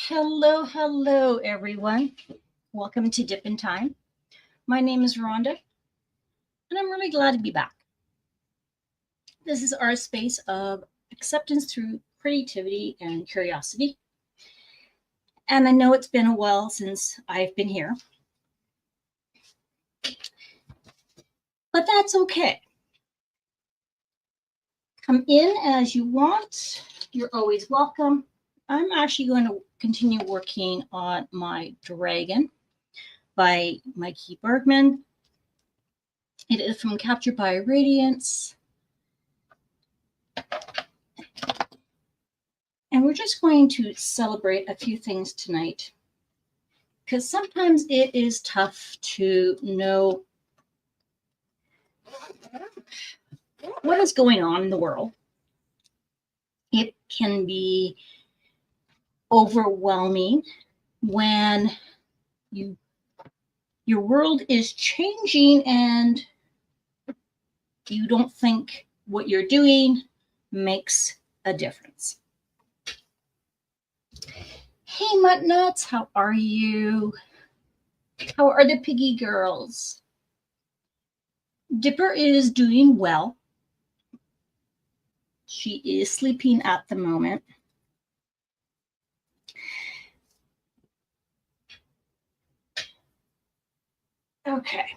Hello, hello, everyone. Welcome to Dip in Time. My name is Rhonda, and I'm really glad to be back. This is our space of acceptance through creativity and curiosity. And I know it's been a while since I've been here, but that's okay. Come in as you want. You're always welcome. I'm actually going to continue working on my Dragon by Mikey Bergman. It is from Captured by Radiance. And we're just going to celebrate a few things tonight, because sometimes it is tough to know what is going on in the world. It can be overwhelming when your world is changing and you don't think what you're doing makes a difference. Hey, Mutt Nuts, how are you? How are the piggy girls? Dipper is doing well. She is sleeping at the moment. Okay.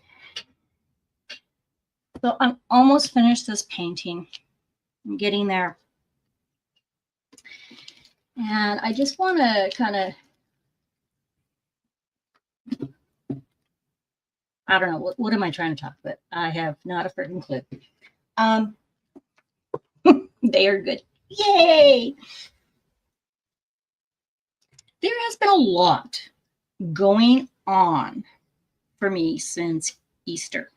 So I'm almost finished this painting. I'm getting there. And I just want to kind of, I don't know, what am I trying to talk about? I have not a freaking clue. They are good. Yay! There has been a lot going on for me since Easter.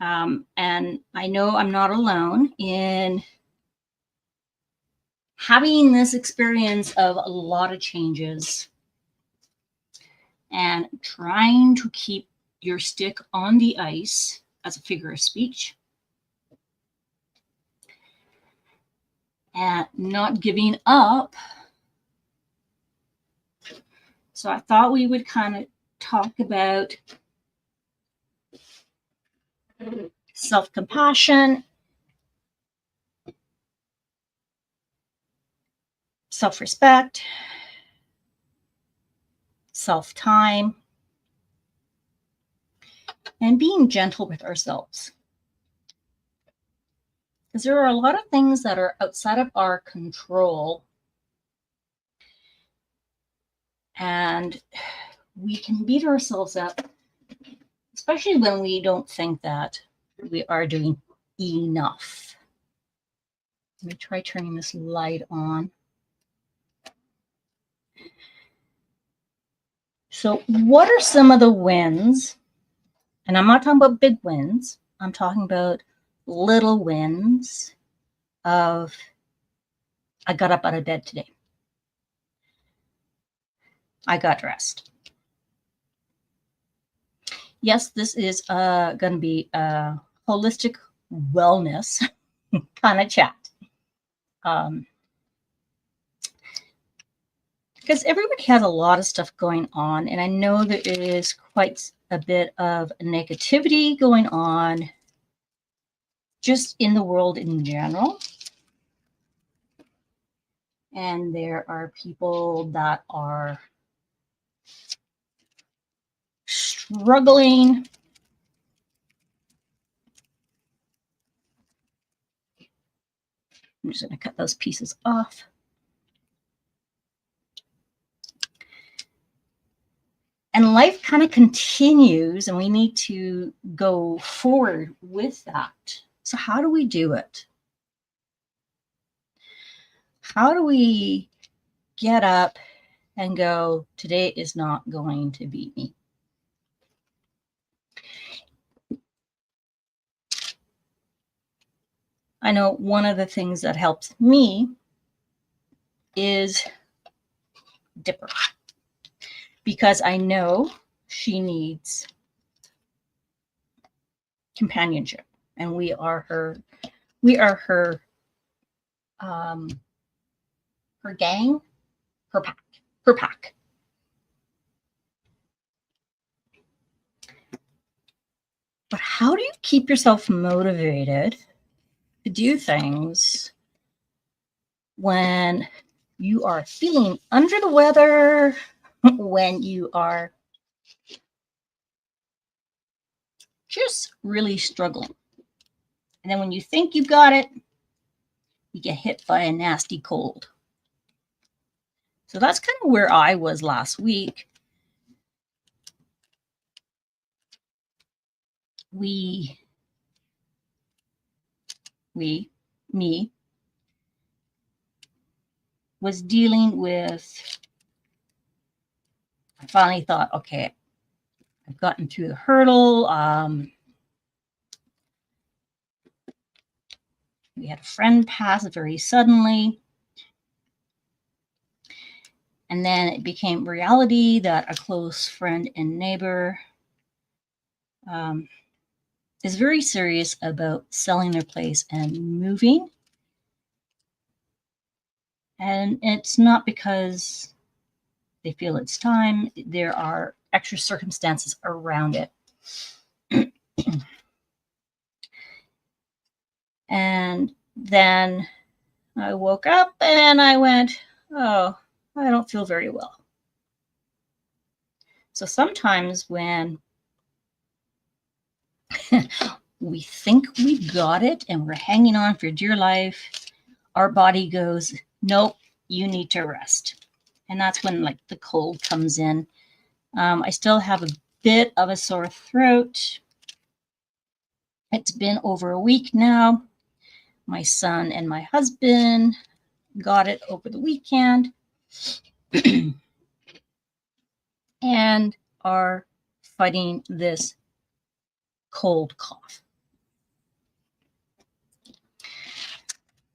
And I know I'm not alone in having this experience of a lot of changes and trying to keep your stick on the ice as a figure of speech and not giving up. So I thought we would kind of talk about self-compassion, self-respect, self-time, and being gentle with ourselves. Because there are a lot of things that are outside of our control, and we can beat ourselves up, especially when we don't think that we are doing enough. Let me try turning this light on. So what are some of the wins? And I'm not talking about big wins. I'm talking about little wins of, I got up out of bed today. I got dressed. Yes, this is going to be a holistic wellness kind of chat. Because everybody has a lot of stuff going on, and I know there is quite a bit of negativity going on just in the world in general. And there are people that are struggling. I'm just going to cut those pieces off. And life kind of continues, and we need to go forward with that. So how do we do it? How do we get up and go, today is not going to beat me? I know one of the things that helps me is Dipper, because I know she needs companionship, and we are her her gang. per pack. But how do you keep yourself motivated to do things when you are feeling under the weather, when you are just really struggling? And then when you think you've got it, you get hit by a nasty cold. So that's kind of where I was last week. Me, was dealing with, I finally thought, okay, I've gotten through the hurdle. We had a friend pass very suddenly. And then it became reality that a close friend and neighbor is very serious about selling their place and moving. And it's not because they feel it's time. There are extra circumstances around it. And then I woke up and I went, oh, I don't feel very well. So sometimes when we think we got it and we're hanging on for dear life, our body goes, nope, you need to rest. And that's when like the cold comes in. I still have a bit of a sore throat. It's been over a week now. My son and my husband got it over the weekend and are fighting this cold cough.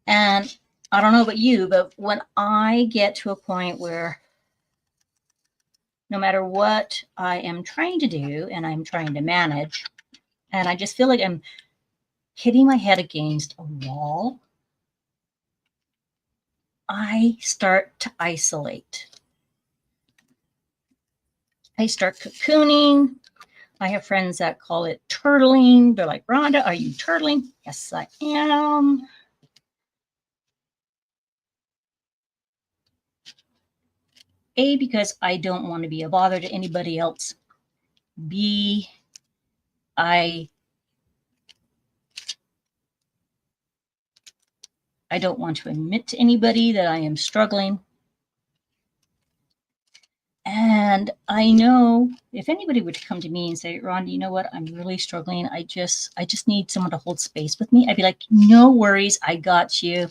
And I don't know about you, but when I get to a point where no matter what I am trying to do and I'm trying to manage, and I just feel like I'm hitting my head against a wall, I start to isolate. I start cocooning. I have friends that call it turtling. They're like, Rhonda, are you turtling? Yes, I am. A, because I don't want to be a bother to anybody else. B, I don't want to admit to anybody that I am struggling. And I know if anybody were to come to me and say, Rhonda, you know what? I'm really struggling. I just need someone to hold space with me. I'd be like, no worries. I got you.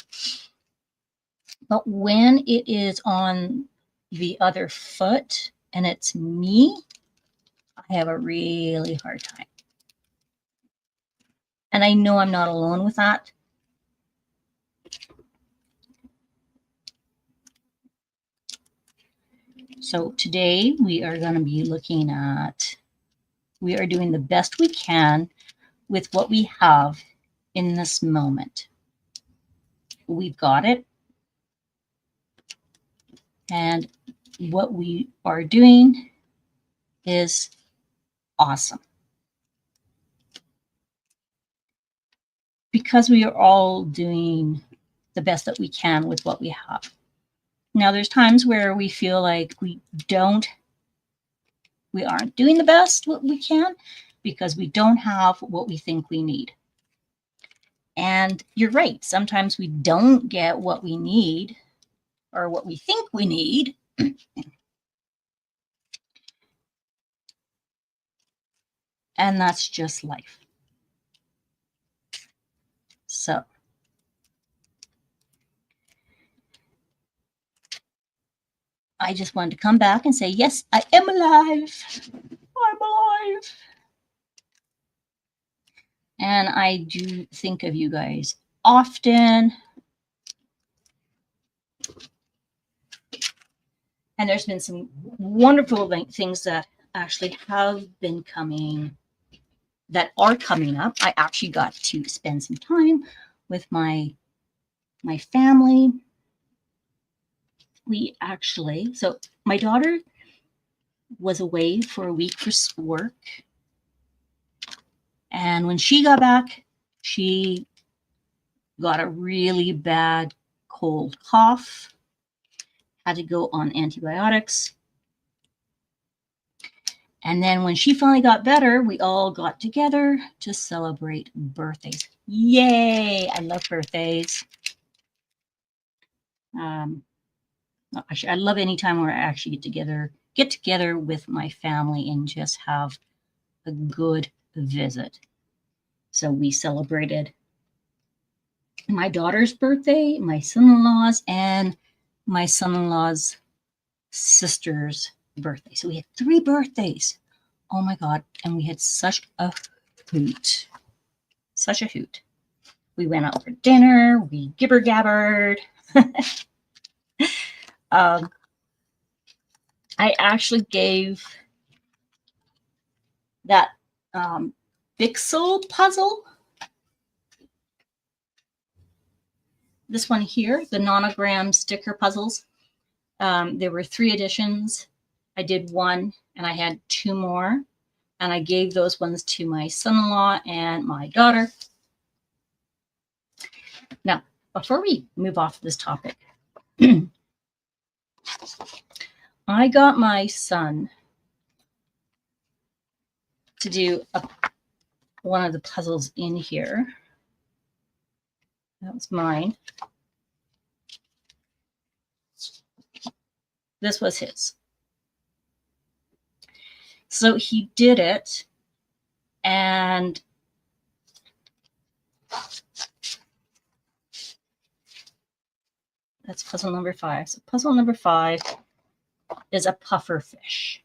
But when it is on the other foot and it's me, I have a really hard time. And I know I'm not alone with that. So today we are going to be looking at, we are doing the best we can with what we have in this moment. We've got it. And what we are doing is awesome. Because we are all doing the best that we can with what we have. Now, there's times where we feel like we aren't doing the best what we can because we don't have what we think we need. And you're right. Sometimes we don't get what we need or what we think we need. And that's just life. So I just wanted to come back and say, yes, I am alive. I'm alive. And I do think of you guys often. And there's been some wonderful things that actually have been coming, that are coming up. I actually got to spend some time with my family. so my daughter was away for a week for work. And when she got back, she got a really bad cold cough, had to go on antibiotics. And then when she finally got better, we all got together to celebrate birthdays. Yay! I love birthdays. Actually, I love any time where I actually get together with my family and just have a good visit. So we celebrated my daughter's birthday, my son-in-law's, and my son-in-law's sister's birthday. So we had 3 birthdays. Oh my God. And we had such a hoot. Such a hoot. We went out for dinner. We gibber-gabbered. I actually gave that Pixel puzzle, this one here, the nonogram sticker puzzles. There were 3 editions. I did 1 and I had 2 more. And I gave those ones to my son-in-law and my daughter. Now, before we move off this topic, I got my son to do one of the puzzles in here. That was mine. This was his. So he did it, and that's puzzle number 5. So puzzle number 5 is a puffer fish.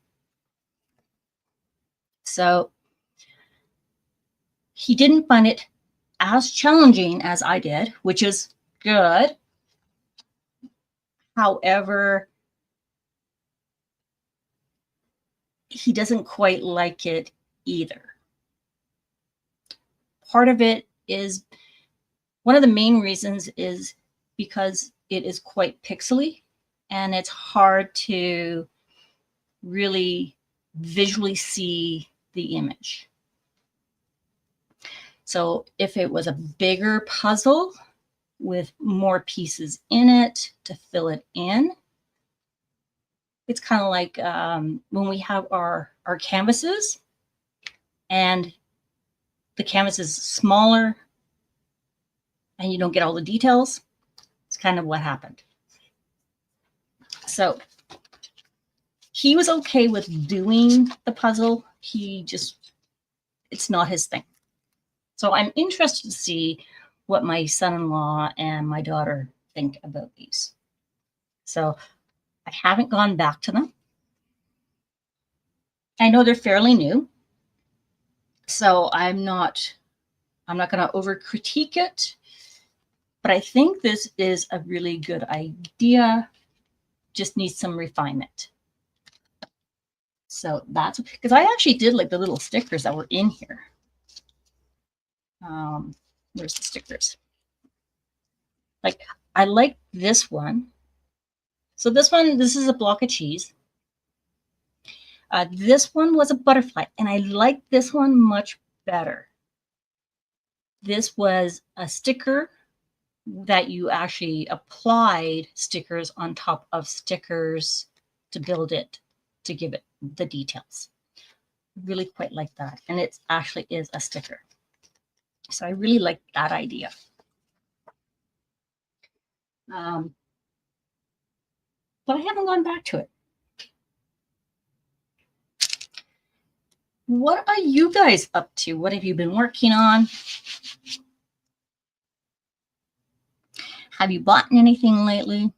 So he didn't find it as challenging as I did, which is good. However, he doesn't quite like it either. Part of it is, one of the main reasons is because it is quite pixely and it's hard to really visually see the image. So if it was a bigger puzzle with more pieces in it to fill it in, it's kind of like when we have our canvases and the canvas is smaller and you don't get all the details. It's kind of what happened. So he was okay with doing the puzzle. It's not his thing. So I'm interested to see what my son-in-law and my daughter think about these. So I haven't gone back to them. I know they're fairly new, so I'm not going to over critique it, but I think this is a really good idea. Just needs some refinement. So that's because I actually did like the little stickers that were in here. Where's the stickers? Like, I like this one. So this is a block of cheese. This one was a butterfly, and I like this one much better. This was a sticker that you actually applied stickers on top of stickers to build it, to give it the details. Really quite like that. And it actually is a sticker. So I really like that idea. But I haven't gone back to it. What are you guys up to? What have you been working on? Have you bought anything lately?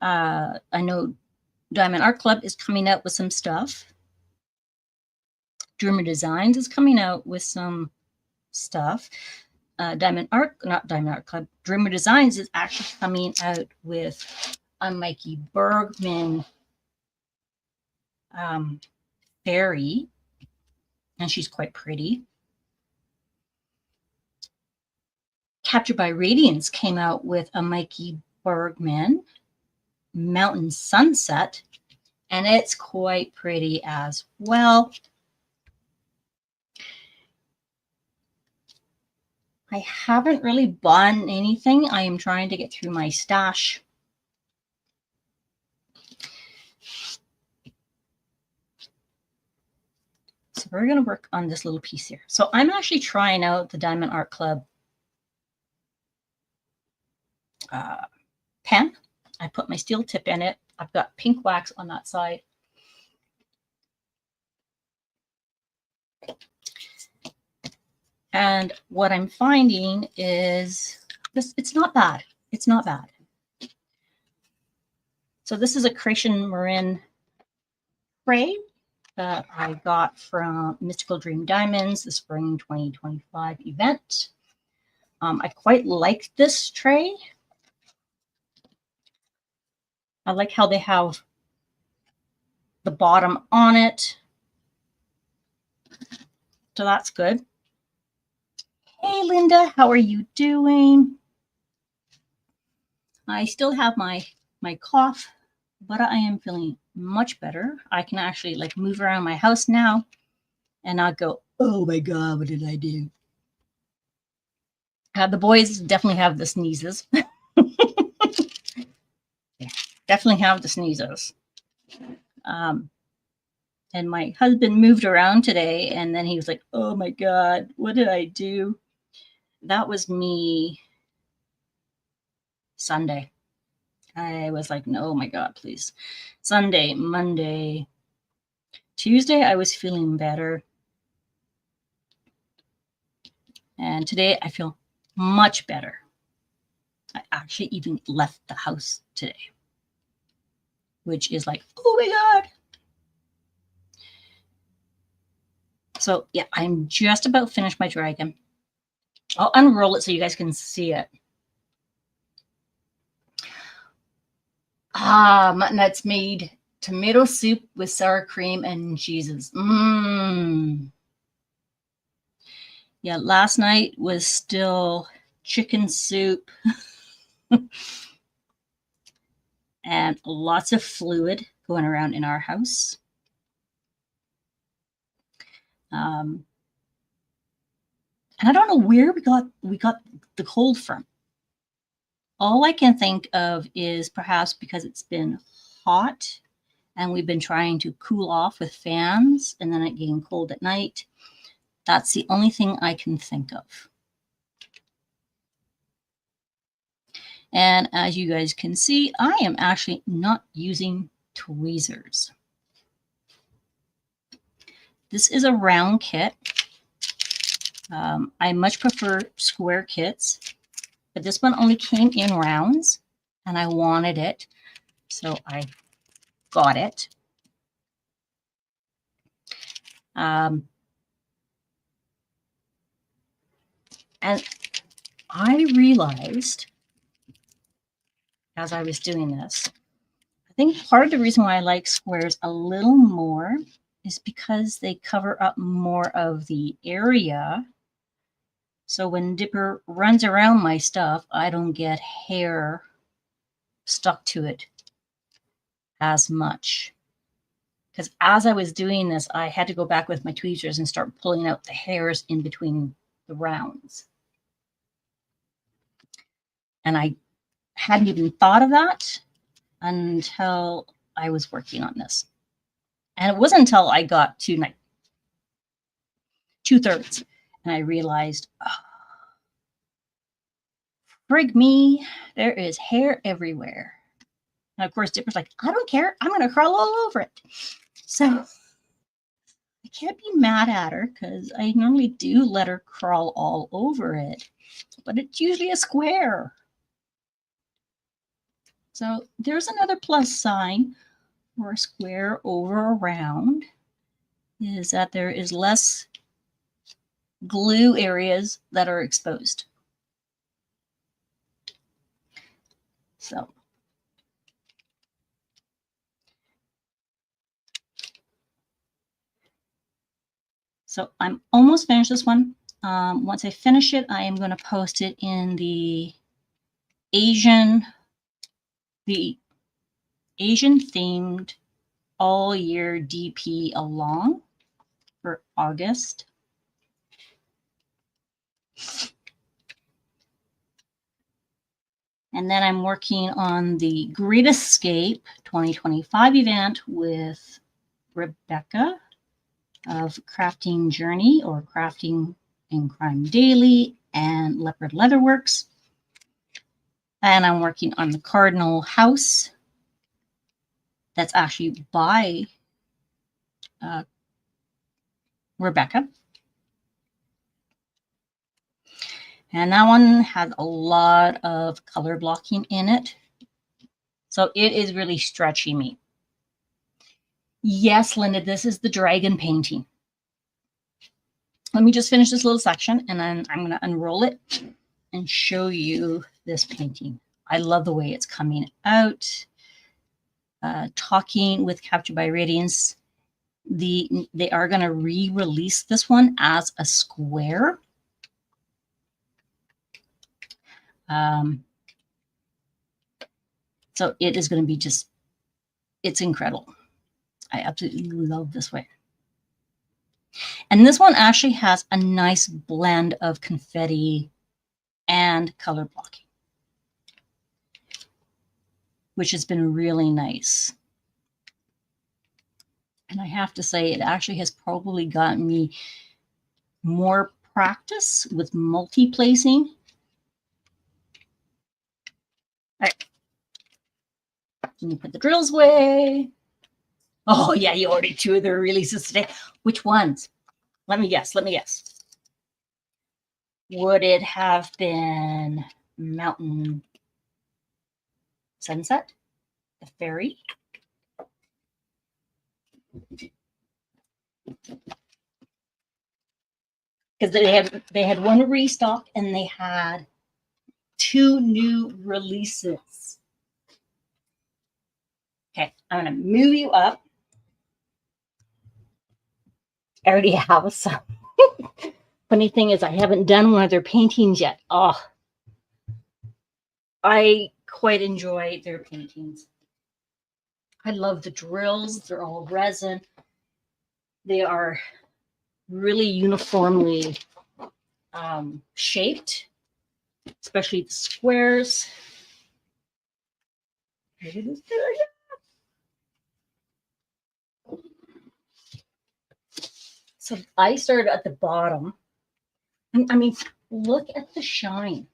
I know Diamond Art Club is coming out with some stuff. Dreamer Designs is coming out with some stuff. Dreamer Designs is actually coming out with a Mikey Bergman fairy, and she's quite pretty. Captured by Radiance came out with a Mikey Bergman Mountain Sunset, and it's quite pretty as well. I haven't really bought anything. I am trying to get through my stash. So we're going to work on this little piece here. So I'm actually trying out the Diamond Art Club pen. I put my steel tip in it. I've got pink wax on that side. And what I'm finding is this, it's not bad. It's not bad. So this is a Creation Marin tray that I got from Mystical Dream Diamonds, the Spring 2025 event. I quite like this tray. I like how they have the bottom on it. So that's good. Hey, Linda, how are you doing? I still have my cough, but I am feeling much better. I can actually like move around my house now and not go, oh my God, what did I do? The boys definitely have the sneezes. Yeah, definitely have the sneezes. And my husband moved around today, and then he was like, oh my God, what did I do? That was me Sunday. I was like, no, oh my God, please. Sunday, Monday, Tuesday, I was feeling better. And today I feel much better. I actually even left the house today, which is like, oh my God. So yeah, I'm just about finished my dragon. I'll unroll it so you guys can see it. Mutton that's made tomato soup with sour cream and cheeses. Yeah, last night was still chicken soup and lots of fluid going around in our house. And I don't know where we got the cold from. All I can think of is perhaps because it's been hot and we've been trying to cool off with fans and then it getting cold at night. That's the only thing I can think of. And as you guys can see, I am actually not using tweezers. This is a round kit. I much prefer square kits, but this one only came in rounds and I wanted it, so I got it. And I realized as I was doing this, I think part of the reason why I like squares a little more is because they cover up more of the area. So when Dipper runs around my stuff, I don't get hair stuck to it as much. Because as I was doing this, I had to go back with my tweezers and start pulling out the hairs in between the rounds. And I hadn't even thought of that until I was working on this. And it wasn't until I got to like 2/3 and I realized, oh, frig me, there is hair everywhere. And of course, Dipper's like, I don't care. I'm going to crawl all over it. So I can't be mad at her because I normally do let her crawl all over it. But it's usually a square. So there's another plus sign for a square over a round, is that there is less glue areas that are exposed. So I'm almost finished this one. Once I finish it, I am going to post it in the Asian the Asian themed all year DP along for August. And then I'm working on the Great Escape 2025 event with Rebecca of Crafting Journey or Crafting in Crime Daily and Leopard Leatherworks. And I'm working on the Cardinal House. That's actually by Rebecca. And that one has a lot of color blocking in it. So it is really stretchy me. Yes, Linda, this is the dragon painting. Let me just finish this little section and then I'm going to unroll it and show you this painting. I love the way it's coming out. Talking with Captured by Radiance, they are going to re-release this one as a square. So it is going to be just, it's incredible. I absolutely love this way. And this one actually has a nice blend of confetti and color blocking, which has been really nice. And I have to say, it actually has probably gotten me more practice with multi-placing. All right. Let me put the drills away. Oh, yeah, you ordered 2 of their releases today. Which ones? Let me guess. Let me guess. Would it have been Mountain Sunset? The Fairy? Because they had one restock and they had 2 new releases. Okay, I'm going to move you up. I already have some. Funny thing is, I haven't done one of their paintings yet. Oh, I quite enjoy their paintings. I love the drills. They're all resin. They are really uniformly shaped, especially the squares. So I started at the bottom. I mean, look at the shine.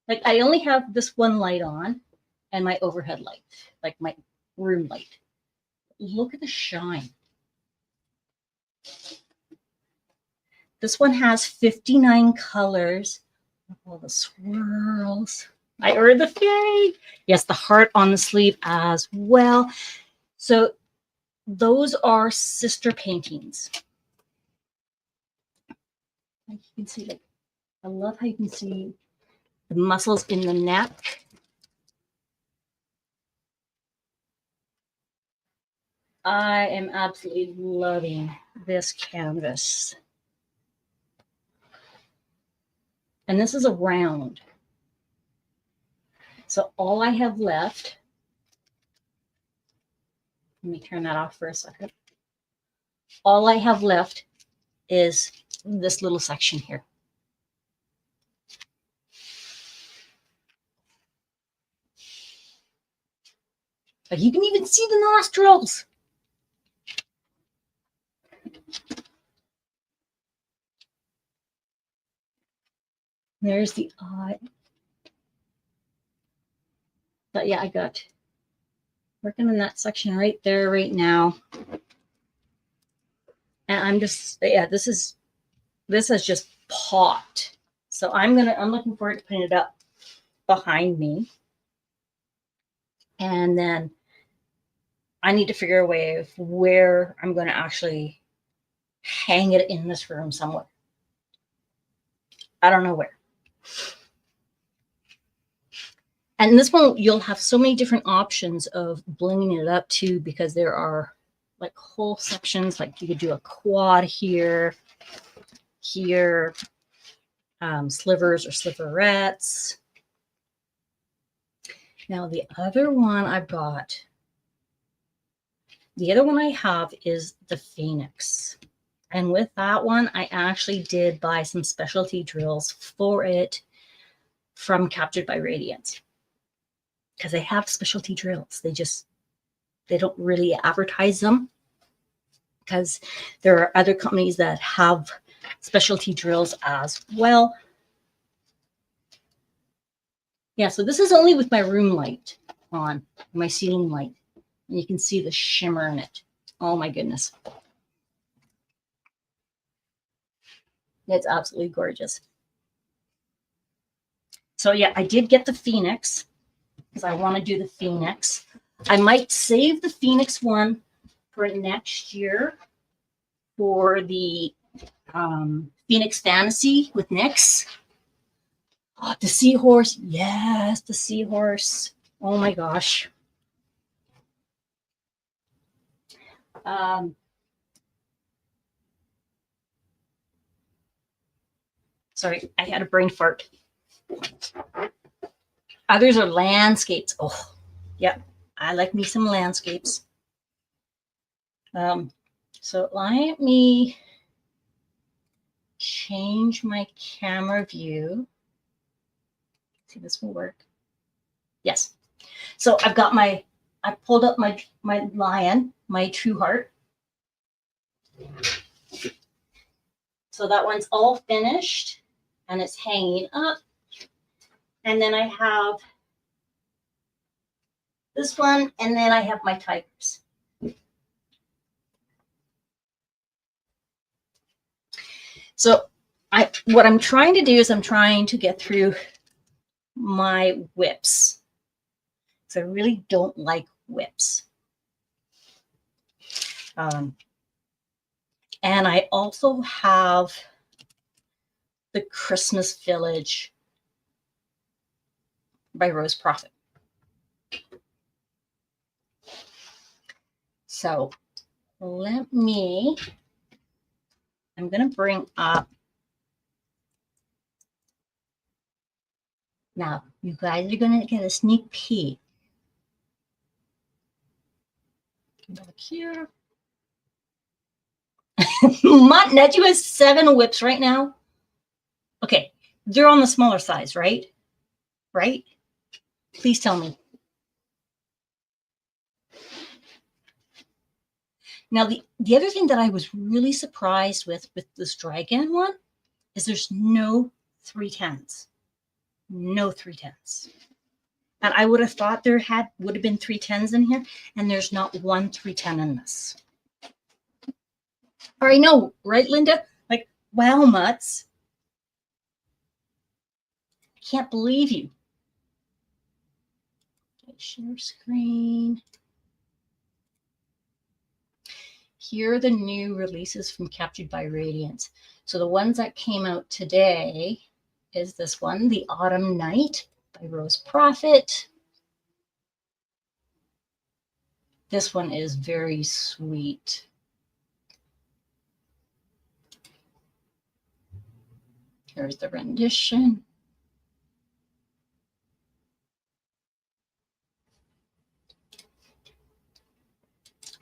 Like, I only have this one light on and my overhead light, like my room light. Look at the shine. This one has 59 colors. Look at all the swirls. I ordered the fairy. Yes, the heart on the sleeve as well. So those are sister paintings. Like you can see, like, I love how you can see the muscles in the neck. I am absolutely loving this canvas. And this is a round. So all I have left, let me turn that off for a second. All I have left is this little section here. But you can even see the nostrils. There's the eye. But yeah, I got working on that section right there right now. And I'm just, yeah, this has just popped. So I'm looking forward to putting it up behind me. And then I need to figure a way of where I'm going to actually hang it in this room somewhere. I don't know where. And this one, you'll have so many different options of blinging it up too, because there are like whole sections, like you could do a quad here, slivers or sliverettes. Now the other one I've got, the other one I have is the Phoenix. And with that one, I actually did buy some specialty drills for it from Captured by Radiance. Because they have specialty drills. They don't really advertise them. Because there are other companies that have specialty drills as well. Yeah, so this is only with my room light on, my ceiling light. And you can see the shimmer in it. Oh my goodness. It's absolutely gorgeous. So yeah, I did get the Phoenix because I want to do the Phoenix. I might save the Phoenix one for next year for the Phoenix Fantasy with Nyx. Oh, the seahorse. Yes, the seahorse. Oh my gosh. Sorry, I had a brain fart. Others are landscapes. Oh, yep. I like me some landscapes. So let me change my camera view. See, this will work. Yes. So I've got I pulled up my lion, my true heart. So that one's all finished and it's hanging up. And then I have this one, and then I have my tigers. So what I'm trying to do is I'm trying to get through my whips. So I really don't like whips. And I also have the Christmas Village by Rose Prophet. So I'm going to bring up. Now, you guys are going to get a sneak peek. Look here. Netu has 7 whips right now. Okay, they're on the smaller size, right? Right? Please tell me. Now, the other thing that I was really surprised with this dragon one is there's no 310s. No 310s. And I would have thought there would have been 310s in here, and there's not one 310 in this. Or I know, right, Linda? Like, wow, Mutz. I can't believe you. Okay, share screen. Here are the new releases from Captured by Radiance. So the ones that came out today is this one, The Autumn Night by Rose Prophet. This one is very sweet. Here's the rendition.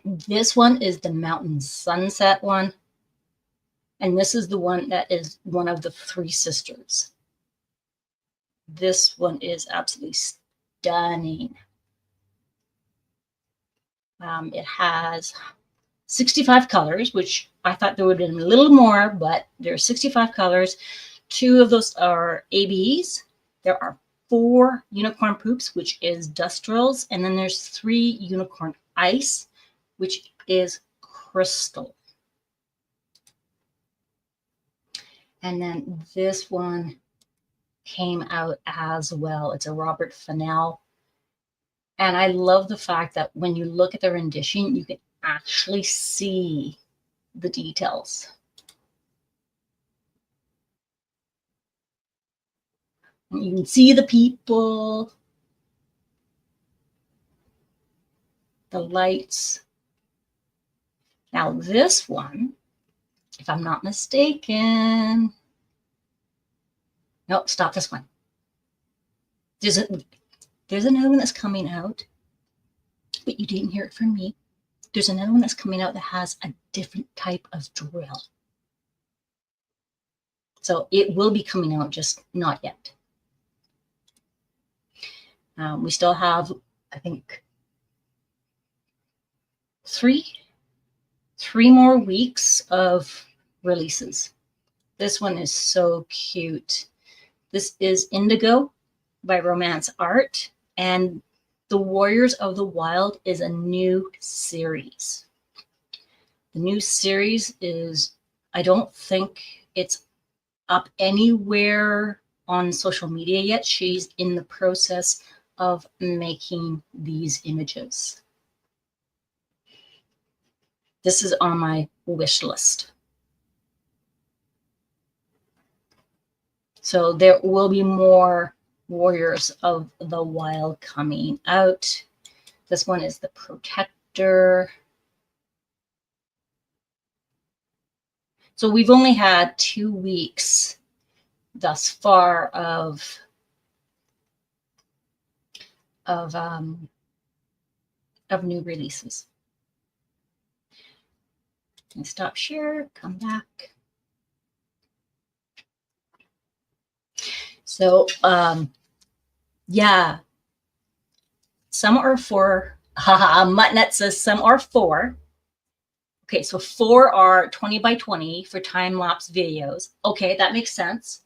This one is the Mountain Sunset one. And this is the one that is one of the 3 sisters. This one is absolutely stunning. It has 65 colors, which I thought there would have been a little more, but there are 65 colors. 2 of those are ABs. There are 4 unicorn poops, which is dust drills. And then there's 3 unicorn ice, which is crystal. And then this one came out as well. It's a Robert Fennell. And I love the fact that when you look at the rendition, you can actually see the details. And you can see the people, the lights. Now this one, if I'm not mistaken, no, stop this one. There's another one that's coming out, but you didn't hear it from me. There's another one that's coming out that has a different type of drill. So it will be coming out, just not yet. We still have, I think, three more weeks of releases. This one is so cute. This is Indigo by Romance Art, and The Warriors of the Wild is a new series. The new series is, I don't think it's up anywhere on social media yet. She's in the process of making these images. This is on my wish list. So there will be more Warriors of the Wild coming out. This one is the Protector. So we've only had 2 weeks thus far of new releases. And stop share, come back. So yeah, some are 4. Haha, Muttnut says some are 4. Okay, so 4 are 20 by 20 for time-lapse videos. Okay, that makes sense.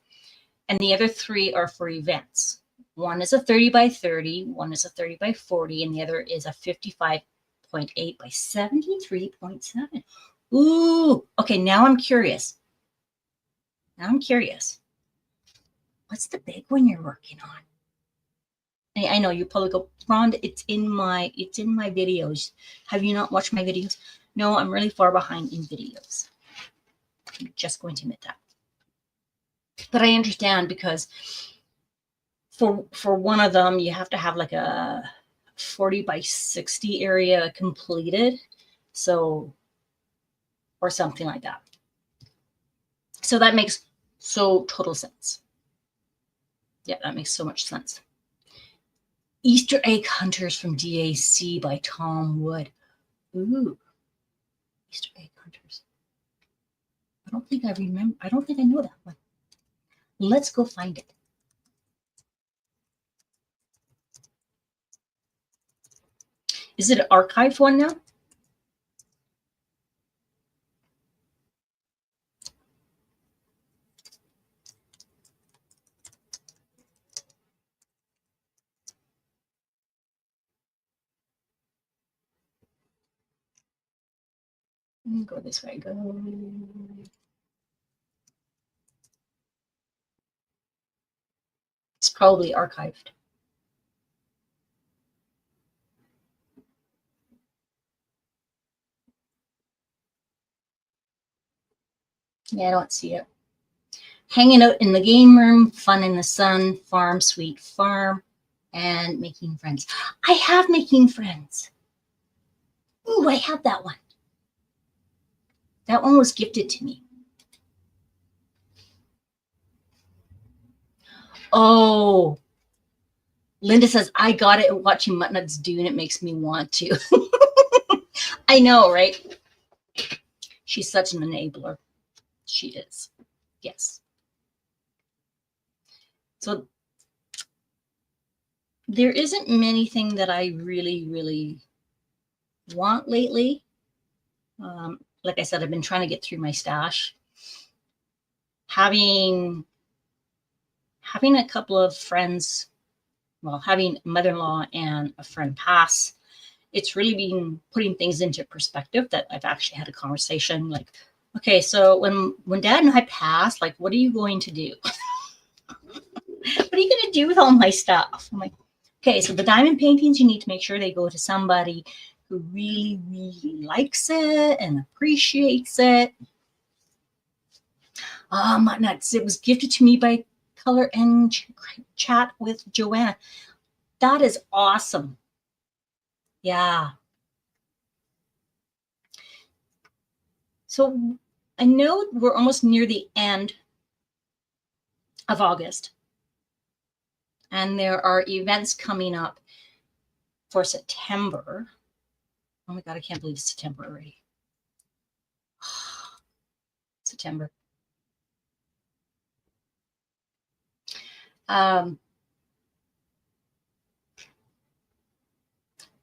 And the other 3 are for events. One is a 30 by 30, one is a 30 by 40, and the other is a 55.8 by 73.7. Ooh, okay, now I'm curious. What's the big one you're working on? I know you probably go, Rhonda, it's in my videos. Have you not watched my videos? No, I'm really far behind in videos. I'm just going to admit that. But I understand, because for one of them, you have to have like a 40 by 60 area completed. So, or something like that. So that makes total sense. Yeah, that makes so much sense. Easter Egg Hunters from DAC by Tom Wood. Ooh, Easter Egg Hunters. I don't think I know that one. Let's go find it. Is it an archive one now? Go this way. Go. It's probably archived. Yeah, I don't see it. Hanging out in the game room, fun in the sun, farm, sweet farm, and making friends. I have making friends. Ooh, I have that one. That one was gifted to me. Oh, Linda says, I got it, and watching Muttnuts do, and it makes me want to. I know, right? She's such an enabler. She is. Yes. So there isn't anything that I really, really want lately. Like I said, I've been trying to get through my stash. Having a couple of friends, well, having a mother-in-law and a friend pass, it's really been putting things into perspective that I've actually had a conversation like, okay, so when Dad and I pass, like, what are you going to do? What are you going to do with all my stuff? I'm like, okay, so the diamond paintings, you need to make sure they go to somebody who really, really likes it and appreciates it. My nuts. It was gifted to me by Color and Chat with Joanna. That is awesome. Yeah. So I know we're almost near the end of August. And there are events coming up for September. Oh my God, I can't believe it's September already. September.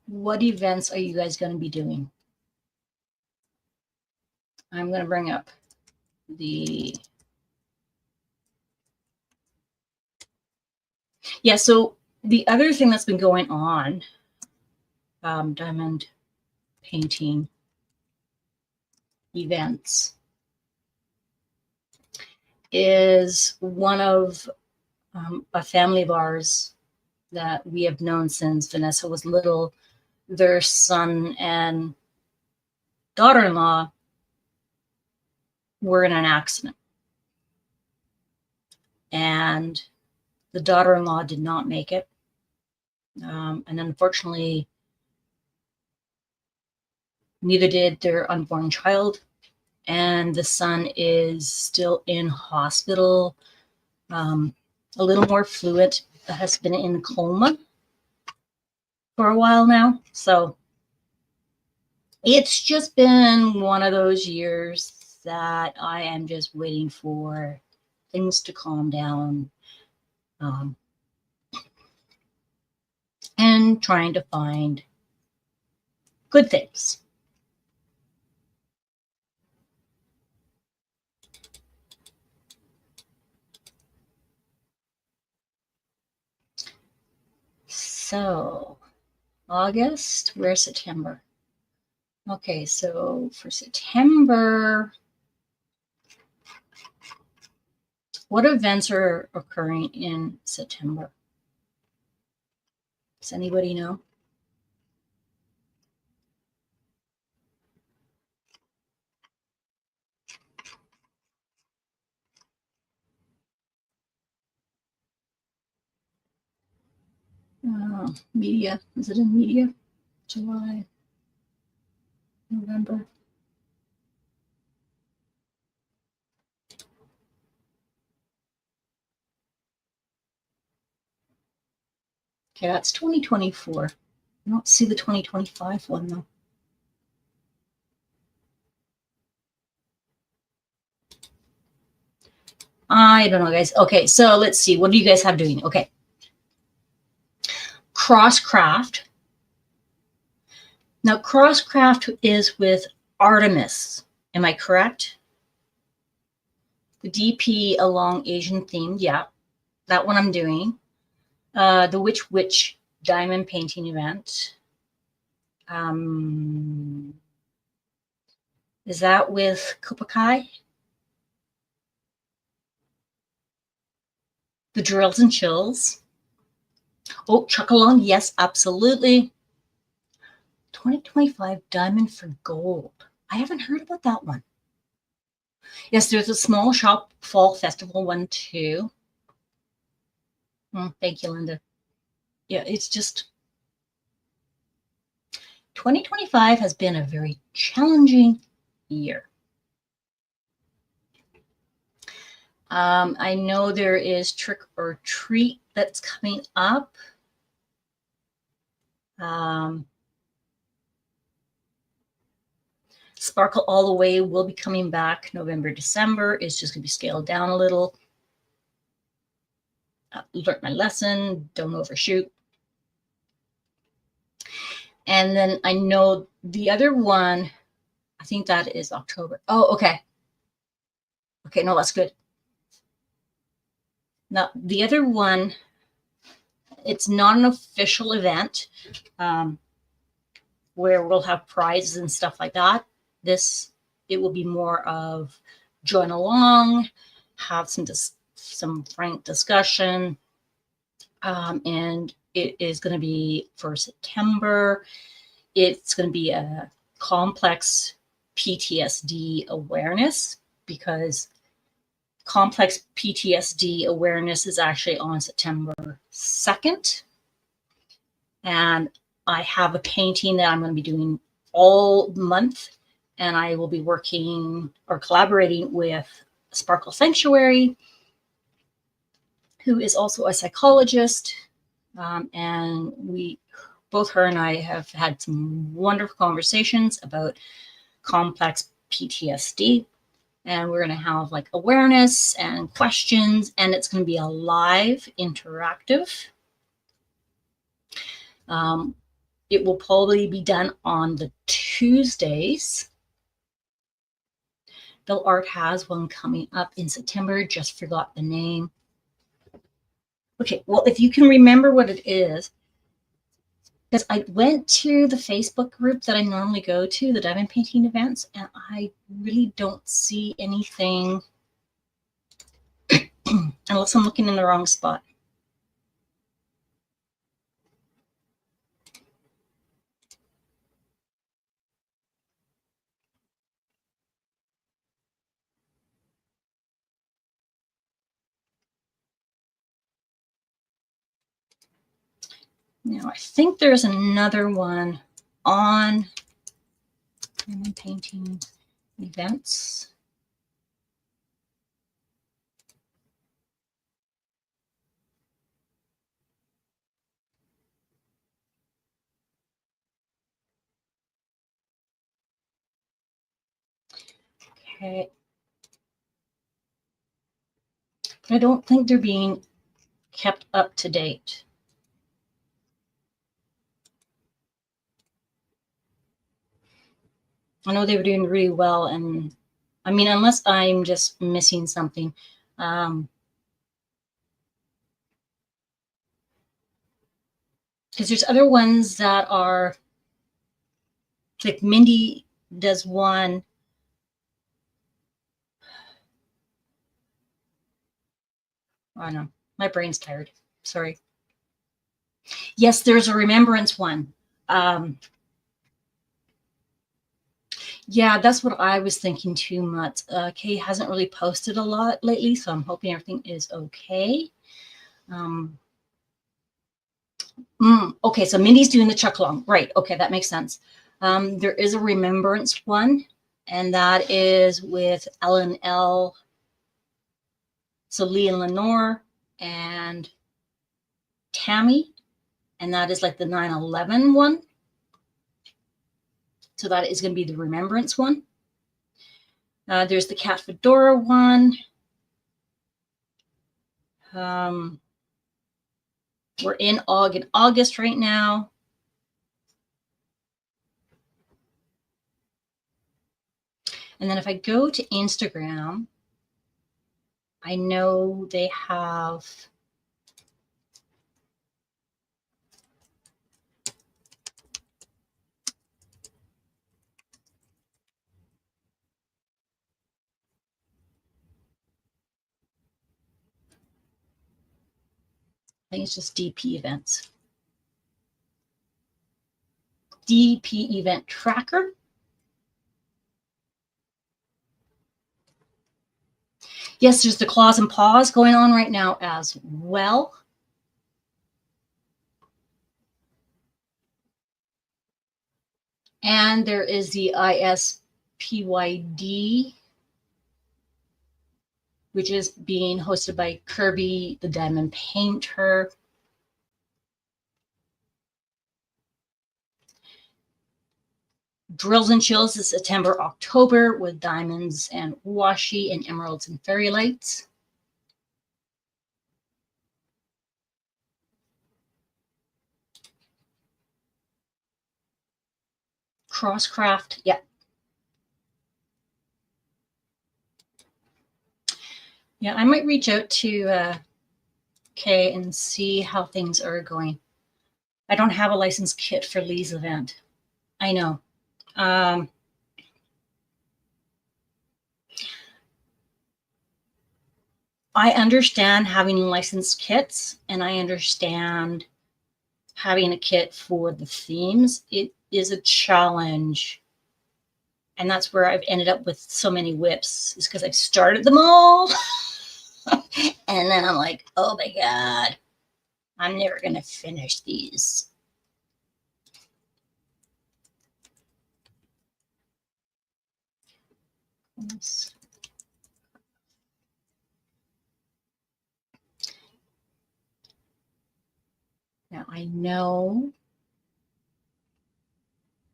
What events are you guys going to be doing? I'm going to bring up the... Yeah, so the other thing that's been going on, diamond painting events, is one of a family of ours that we have known since Vanessa was little. Their son and daughter-in-law were in an accident. And the daughter-in-law did not make it. And unfortunately, neither did their unborn child. And the son is still in hospital, a little more fluid, has been in coma for a while now. So it's just been one of those years that I am just waiting for things to calm down, and trying to find good things. So August, where's September? Okay, so for September, what events are occurring in September? Does anybody know? Media, is it in media? July, November. Okay, that's 2024. I don't see the 2025 one though. I don't know, guys. Okay, so let's see. What do you guys have doing? Okay. Crosscraft. Now, Crosscraft is with Artemis. Am I correct? The DP along Asian theme. Yeah, that one I'm doing. The Witch diamond painting event. Is that with Kupakai? The Drills and Chills. Oh, Chuckalong. Yes, absolutely. 2025 Diamond for Gold. I haven't heard about that one. Yes, there's a small shop fall festival one too. Thank you, Linda. Yeah, it's just 2025 has been a very challenging year. I know there is Trick or Treat that's coming up. Sparkle All the Way will be coming back November, December. It's just going to be scaled down a little. Learned my lesson. Don't overshoot. And then I know the other one, I think that is October. Oh, okay. Okay, no, that's good. Now, the other one, it's not an official event where we'll have prizes and stuff like that. It will be more of join along, have some frank discussion, and it is going to be for September. It's going to be a complex PTSD awareness, because complex PTSD awareness is actually on September 2nd. And I have a painting that I'm going to be doing all month, and I will be working or collaborating with Sparkle Sanctuary who is also a psychologist. And both her and I have had some wonderful conversations about complex PTSD. And we're going to have like awareness and questions, and it's going to be a live interactive. It will probably be done on the Tuesdays. Bill Art has one coming up in September, just forgot the name. Okay, well, if you can remember what it is, because I went to the Facebook group that I normally go to, the diamond painting events, and I really don't see anything unless I'm looking in the wrong spot. Now, I think there's another one on diamond painting events. Okay. But I don't think they're being kept up to date. I know they were doing really well, and I mean, unless I'm just missing something. Because there's other ones that are, like Mindy does one. I don't know. My brain's tired. Sorry. Yes, there's a remembrance one. Yeah, that's what I was thinking too much. Kay hasn't really posted a lot lately, so I'm hoping everything is okay. Okay, so Mindy's doing the chuck along. Right. Okay, that makes sense. There is a remembrance one, and that is with Ellen L. So Lee and Lenore and Tammy, and that is like the 9/11 one. So that is going to be the remembrance one. There's the Cat Fedora one. We're in August right now. And then if I go to Instagram, I know they have I think it's just DP events. DP event tracker. Yes, there's the claws and paws going on right now as well. And there is the ISPYD, which is being hosted by Kirby, the Diamond Painter. Drills and Chills is September, October with diamonds and washi and emeralds and fairy lights. Crosscraft, yeah. Yeah, I might reach out to Kay and see how things are going. I don't have a license kit for Lee's event. I know. I understand having licensed kits, and I understand having a kit for the themes. It is a challenge. And that's where I've ended up with so many whips, is because I've started them all. And then I'm like, oh my God, I'm never going to finish these. I know.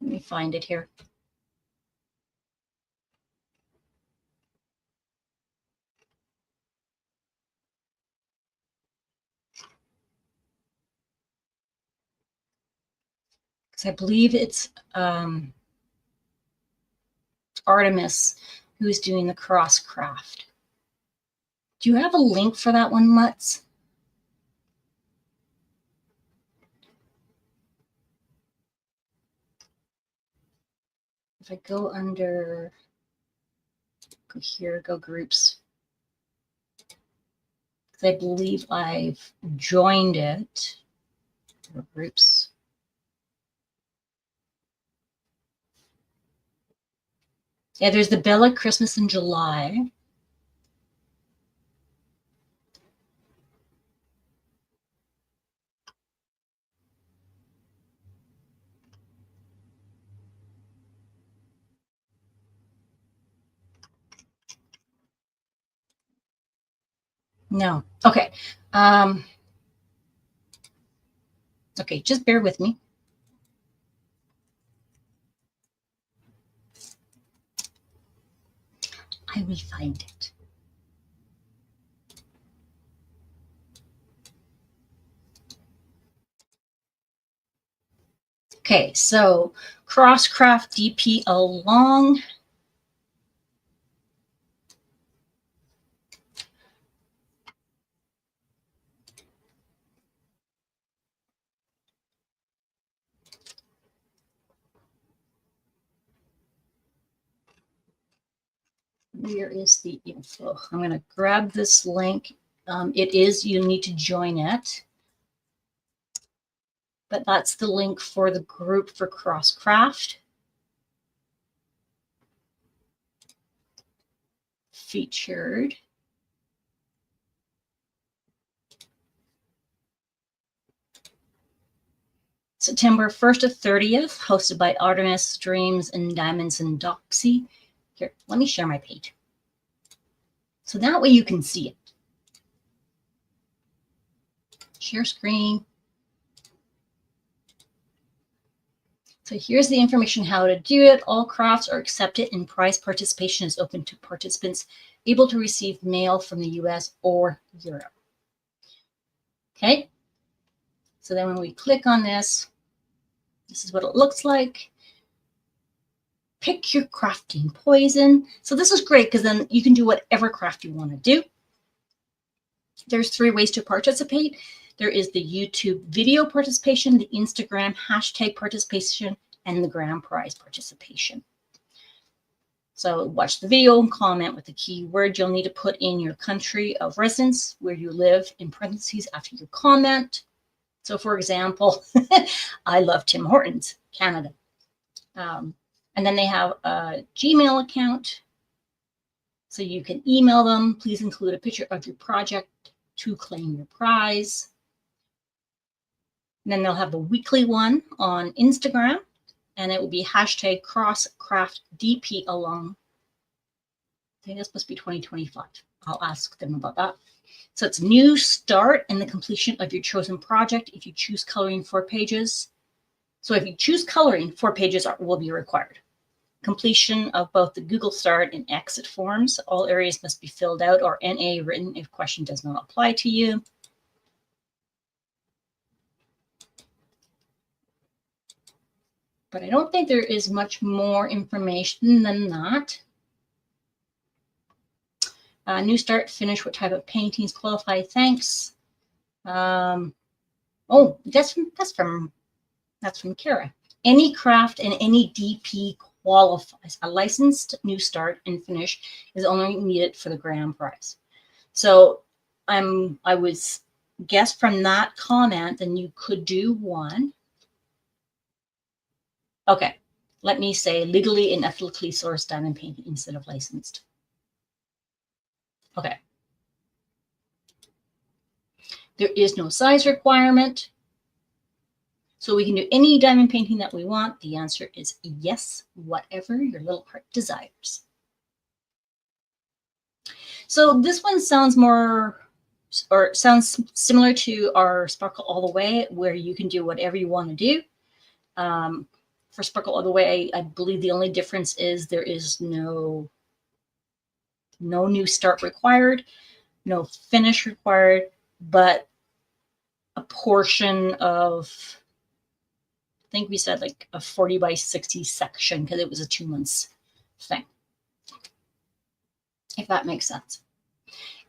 Let me find it here. Because I believe it's Artemis who's doing the cross craft. Do you have a link for that one, Mutz? If I go under, go here, go groups. Because I believe I've joined it. Or groups. Yeah, there's the Bella Christmas in July. No. Okay. Okay, just bear with me. I will find it. Okay, so Crosscraft DP along. Where is the info? I'm going to grab this link. It is, you need to join it. But that's the link for the group for Crosscraft. Featured. September 1st to 30th, hosted by Artemis, Dreams, and Diamonds and Doxy. Here, let me share my page. So that way you can see it. Share screen. So here's the information how to do it. All crafts are accepted and prize participation is open to participants able to receive mail from the US or Europe. Okay. So then when we click on this, this is what it looks like. Pick your crafting poison. So this is great because then you can do whatever craft you want to do. There's 3 ways to participate. There is the YouTube video participation, the Instagram hashtag participation, and the grand prize participation. So watch the video and comment with the keyword. You'll need to put in your country of residence, where you live, in parentheses after your comment. So for example, I love Tim Hortons, Canada. And then they have a Gmail account. So you can email them. Please include a picture of your project to claim your prize. And then they'll have a weekly one on Instagram, and it will be hashtag crosscraftdp along. I think that's supposed to be 2025. I'll ask them about that. So it's new start and the completion of your chosen project. If you choose coloring 4 pages. So if you choose coloring, 4 pages will be required. Completion of both the Google Start and Exit forms. All areas must be filled out or NA written if question does not apply to you. But I don't think there is much more information than that. New start, finish, what type of paintings qualify? Thanks. Oh, that's from Kara. Any craft and any DP qualifies. A licensed new start and finish is only needed for the grand prize. So I was guessed from that comment, then you could do one. Okay, let me say legally and ethically sourced diamond painting instead of licensed. Okay. There is no size requirement. So we can do any diamond painting that we want. The answer is yes, whatever your little heart desires. So this one sounds more or it sounds similar to our Sparkle All the Way, where you can do whatever you want to do. For Sparkle All the Way, I believe the only difference is there is no new start required, no finish required, but a portion of, I think we said like a 40 by 60 section, because it was a 2 months thing, if that makes sense.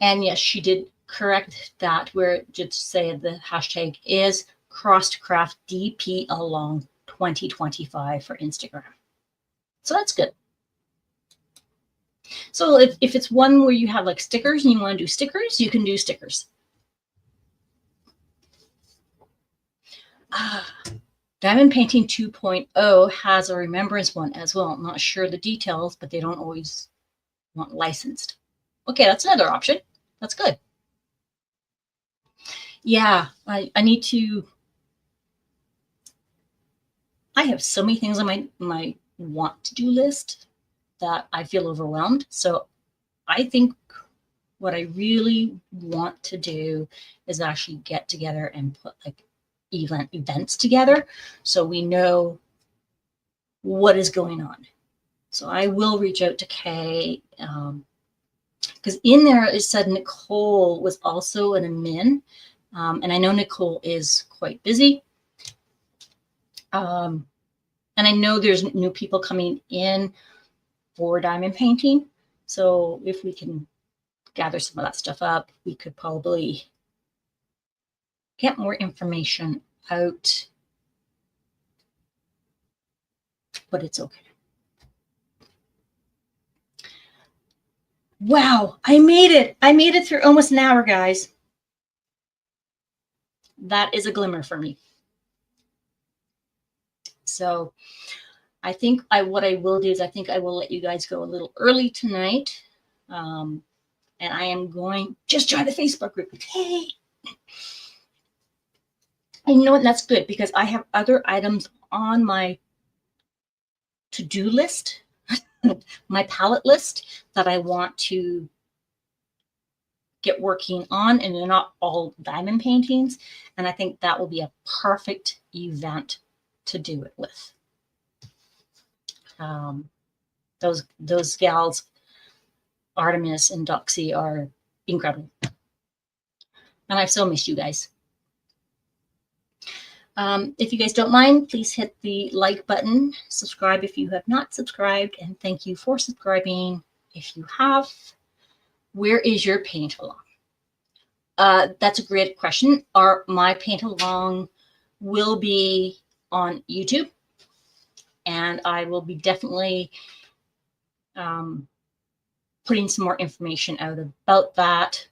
And yes, she did correct that, where it did say the hashtag is crossedcraft DP along 2025 for Instagram. So that's good. So if it's one where you have like stickers and you want to do stickers, you can do stickers. Diamond Painting 2.0 has a remembrance one as well. I'm not sure the details, but they don't always want licensed. Okay, that's another option. That's good. Yeah, I need to. I have so many things on my want to do list that I feel overwhelmed. So I think what I really want to do is actually get together and put like events together, so we know what is going on. So I will reach out to Kay, because in there it said Nicole was also an admin, and I know Nicole is quite busy. And I know there's new people coming in for diamond painting. So if we can gather some of that stuff up, we could probably get more information out. But it's okay. Wow, I made it. I made it through almost an hour, guys. That is a glimmer for me. So I think what I will do is I think I will let you guys go a little early tonight. And I am going, just join the Facebook group. Hey. And you know what? That's good, because I have other items on my to-do list, my palette list, that I want to get working on, and they're not all diamond paintings. And I think that will be a perfect event to do it with. Those gals, Artemis and Doxy, are incredible. And I've so missed you guys. If you guys don't mind, please hit the like button, subscribe if you have not subscribed, and thank you for subscribing if you have. Where is your paint along? That's a great question. My paint along will be on YouTube, and I will be definitely putting some more information out about that,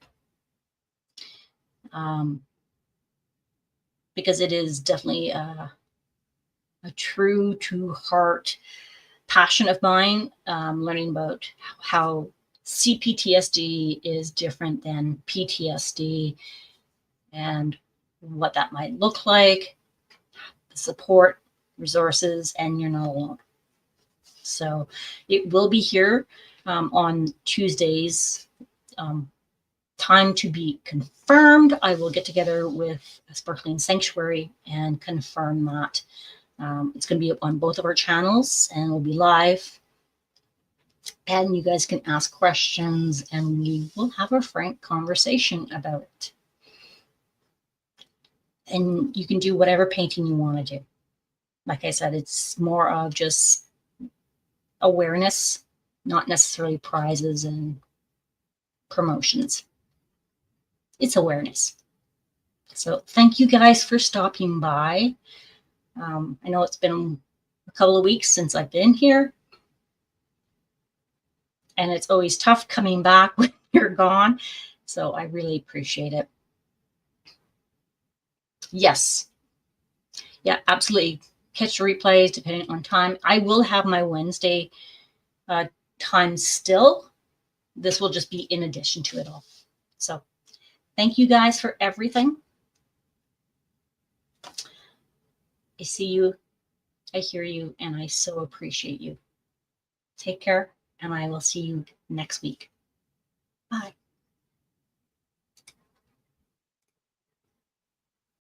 because it is definitely a true to heart passion of mine, learning about how CPTSD is different than PTSD and what that might look like, the support, resources, and you're not alone. So it will be here on Tuesdays. Time to be confirmed. I will get together with Sparkling Sanctuary and confirm that. It's going to be on both of our channels, and we'll be live. And you guys can ask questions, and we will have a frank conversation about it. And you can do whatever painting you want to do. Like I said, it's more of just awareness, not necessarily prizes and promotions. It's awareness. So thank you guys for stopping by. I know it's been a couple of weeks since I've been here, and it's always tough coming back when you're gone. So I really appreciate it. Yes. Yeah, absolutely. Catch the replays depending on time. I will have my Wednesday time still. This will just be in addition to it all. So thank you guys for everything. I see you, I hear you, and I so appreciate you. Take care, and I will see you next week.